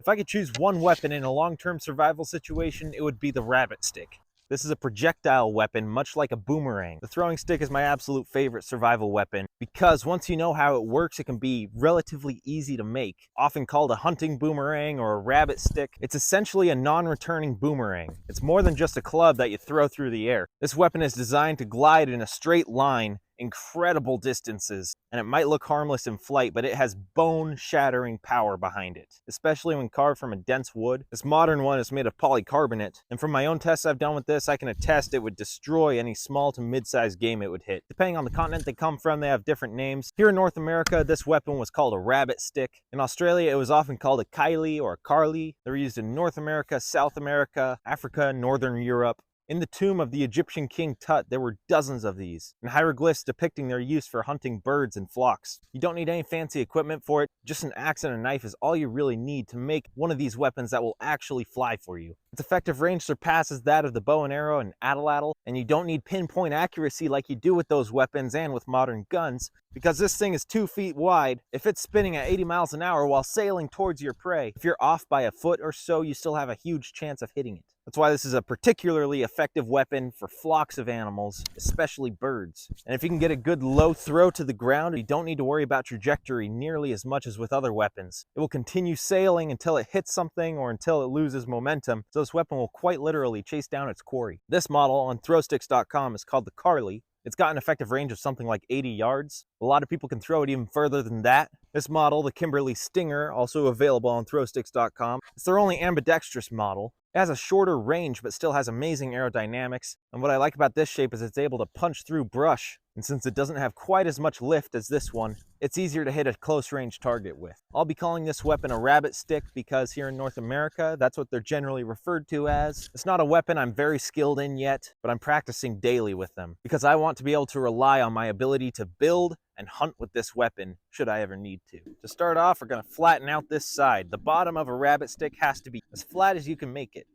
If I could choose one weapon in a long-term survival situation, it would be the rabbit stick. This is a projectile weapon, much like a boomerang. The throwing stick is my absolute favorite survival weapon because once you know how it works, it can be relatively easy to make. Often called a hunting boomerang or a rabbit stick, it's essentially a non-returning boomerang. It's more than just a club that you throw through the air. This weapon is designed to glide in a straight line incredible distances, and it might look harmless in flight, but it has bone-shattering power behind it, especially when carved from a dense wood. This modern one is made of polycarbonate, and from my own tests I've done with this, I can attest it would destroy any small to mid-sized game it would hit. Depending on the continent they come from, they have different names. Here in North America, this weapon was called a rabbit stick. In Australia, it was often called a kylie or a carly. They were used in North America, South America, Africa, Northern Europe. In the tomb of the Egyptian king Tut, there were dozens of these, and hieroglyphs depicting their use for hunting birds and flocks. You don't need any fancy equipment for it, just an axe and a knife is all you really need to make one of these weapons that will actually fly for you. Its effective range surpasses that of the bow and arrow and atlatl, and you don't need pinpoint accuracy like you do with those weapons and with modern guns, because this thing is 2 feet wide. If it's spinning at 80 miles an hour while sailing towards your prey, if you're off by a foot or so, you still have a huge chance of hitting it. That's why this is a particularly effective weapon for flocks of animals, especially birds. And if you can get a good low throw to the ground, you don't need to worry about trajectory nearly as much as with other weapons. It will continue sailing until it hits something or until it loses momentum, so this weapon will quite literally chase down its quarry. This model on throwsticks.com is called the Carly. It's got an effective range of something like 80 yards. A lot of people can throw it even further than that. This model, the Kimberly Stinger, also available on throwsticks.com. It's their only ambidextrous model. It has a shorter range, but still has amazing aerodynamics. And what I like about this shape is it's able to punch through brush. And since it doesn't have quite as much lift as this one, it's easier to hit a close range target with. I'll be calling this weapon a rabbit stick because here in North America, that's what they're generally referred to as. It's not a weapon I'm very skilled in yet, but I'm practicing daily with them because I want to be able to rely on my ability to build and hunt with this weapon should I ever need to. To start off, we're going to flatten out this side. The bottom of a rabbit stick has to be as flat as you can make it.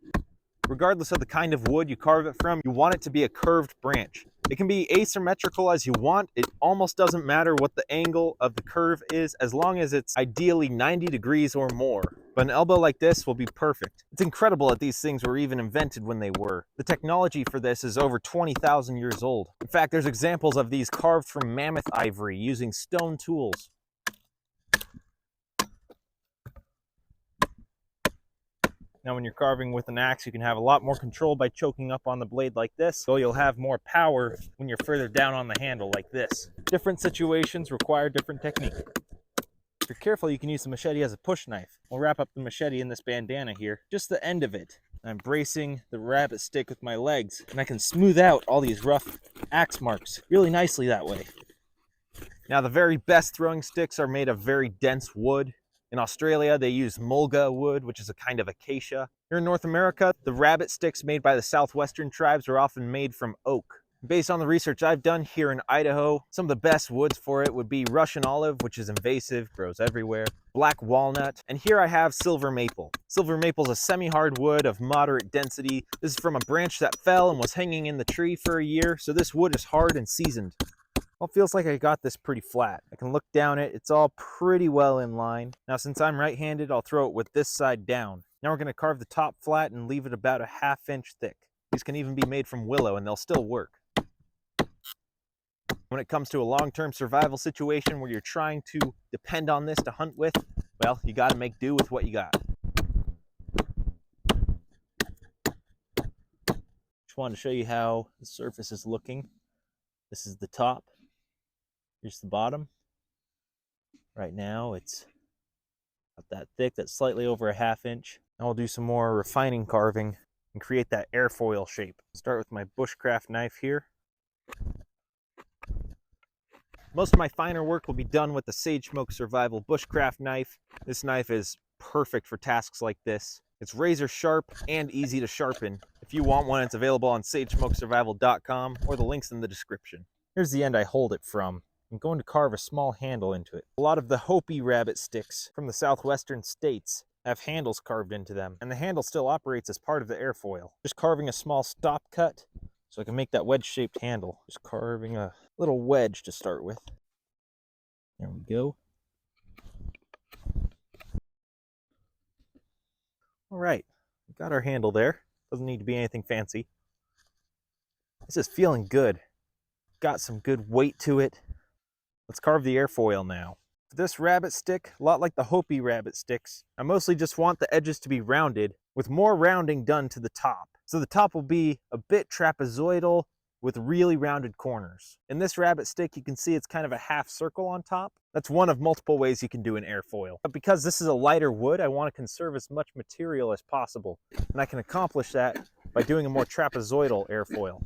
Regardless of the kind of wood you carve it from, you want it to be a curved branch. It can be asymmetrical as you want. It almost doesn't matter what the angle of the curve is as long as it's ideally 90 degrees or more. But an elbow like this will be perfect. It's incredible that these things were even invented when they were. The technology for this is over 20,000 years old. In fact, there's examples of these carved from mammoth ivory using stone tools. Now when you're carving with an axe, you can have a lot more control by choking up on the blade like this, so you'll have more power when you're further down on the handle like this. Different situations require different technique. If you're careful, you can use the machete as a push knife. We'll wrap up the machete in this bandana here, just the end of it. I'm bracing the rabbit stick with my legs, and I can smooth out all these rough axe marks really nicely that way. Now the very best throwing sticks are made of very dense wood. In Australia, they use mulga wood, which is a kind of acacia. Here in North America, the rabbit sticks made by the southwestern tribes are often made from oak. Based on the research I've done here in Idaho, some of the best woods for it would be Russian olive, which is invasive, grows everywhere, black walnut, and here I have silver maple. Silver maple is a semi-hard wood of moderate density. This is from a branch that fell and was hanging in the tree for a year, so this wood is hard and seasoned. Well, it feels like I got this pretty flat. I can look down it, it's all pretty well in line. Now since I'm right-handed, I'll throw it with this side down. Now we're going to carve the top flat and leave it about a ½ inch thick. These can even be made from willow and they'll still work. When it comes to a long-term survival situation where you're trying to depend on this to hunt with, well, you got to make do with what you got. Just wanted to show you how the surface is looking. This is the top. Here's the bottom. Right now it's not that thick, that's slightly over a ½ inch. Now we'll do some more refining carving and create that airfoil shape. Start with my bushcraft knife here. Most of my finer work will be done with the SageSmokeSurvival Bushcraft Knife. This knife is perfect for tasks like this. It's razor sharp and easy to sharpen. If you want one, it's available on SageSmokeSurvival.com or the link's in the description. Here's the end I hold it from. I'm going to carve a small handle into it. A lot of the Hopi rabbit sticks from the southwestern states have handles carved into them, and the handle still operates as part of the airfoil. Just carving a small stop cut so I can make that wedge-shaped handle. Just carving a little wedge to start with. There we go. All right, we got our handle there. Doesn't need to be anything fancy. This is feeling good. Got some good weight to it. Let's carve the airfoil now. For this rabbit stick, a lot like the Hopi rabbit sticks, I mostly just want the edges to be rounded with more rounding done to the top. So the top will be a bit trapezoidal with really rounded corners. In this rabbit stick, you can see it's kind of a half circle on top. That's one of multiple ways you can do an airfoil. But because this is a lighter wood, I want to conserve as much material as possible. And I can accomplish that by doing a more trapezoidal airfoil.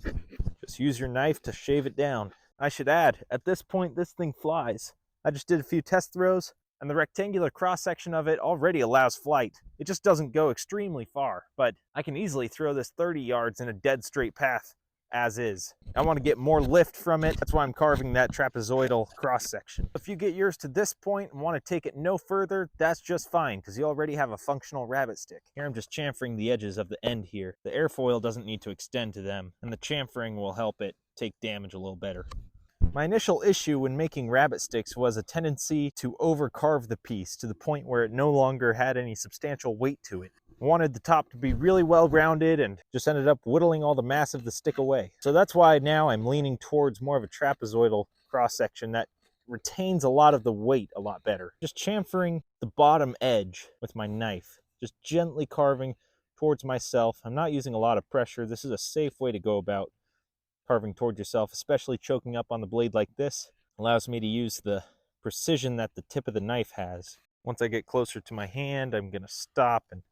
Just use your knife to shave it down. I should add, at this point, this thing flies. I just did a few test throws, and the rectangular cross-section of it already allows flight. It just doesn't go extremely far, but I can easily throw this 30 yards in a dead straight path as is. I want to get more lift from it. That's why I'm carving that trapezoidal cross-section. If you get yours to this point and want to take it no further, that's just fine, because you already have a functional rabbit stick. Here I'm just chamfering the edges of the end here. The airfoil doesn't need to extend to them, and the chamfering will help it take damage a little better. My initial issue when making rabbit sticks was a tendency to over-carve the piece to the point where it no longer had any substantial weight to it. I wanted the top to be really well rounded and just ended up whittling all the mass of the stick away. So that's why now I'm leaning towards more of a trapezoidal cross-section that retains a lot of the weight a lot better. Just chamfering the bottom edge with my knife, just gently carving towards myself. I'm not using a lot of pressure. This is a safe way to go about carving towards yourself, especially choking up on the blade like this. Allows me to use the precision that the tip of the knife has. Once I get closer to my hand, I'm going to stop and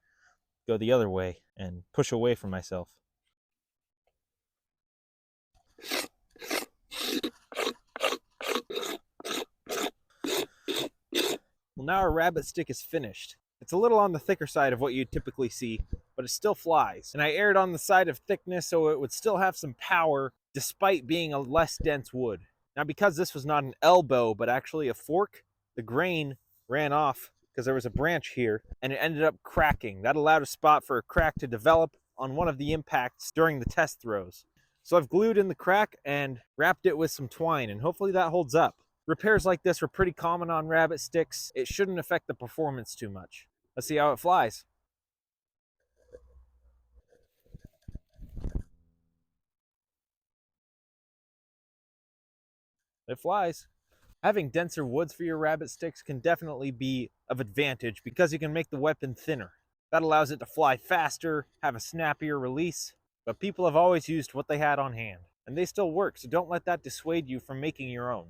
go the other way and push away from myself. Well, now our rabbit stick is finished. It's a little on the thicker side of what you'd typically see, but it still flies. And I erred on the side of thickness so it would still have some power despite being a less dense wood. Now, because this was not an elbow, but actually a fork, the grain ran off because there was a branch here and it ended up cracking. That allowed a spot for a crack to develop on one of the impacts during the test throws. So I've glued in the crack and wrapped it with some twine, and hopefully that holds up. Repairs like this are pretty common on rabbit sticks. It shouldn't affect the performance too much. Let's see how it flies. It flies. Having denser woods for your rabbit sticks can definitely be of advantage because you can make the weapon thinner. That allows it to fly faster, have a snappier release, but people have always used what they had on hand, and they still work, so don't let that dissuade you from making your own.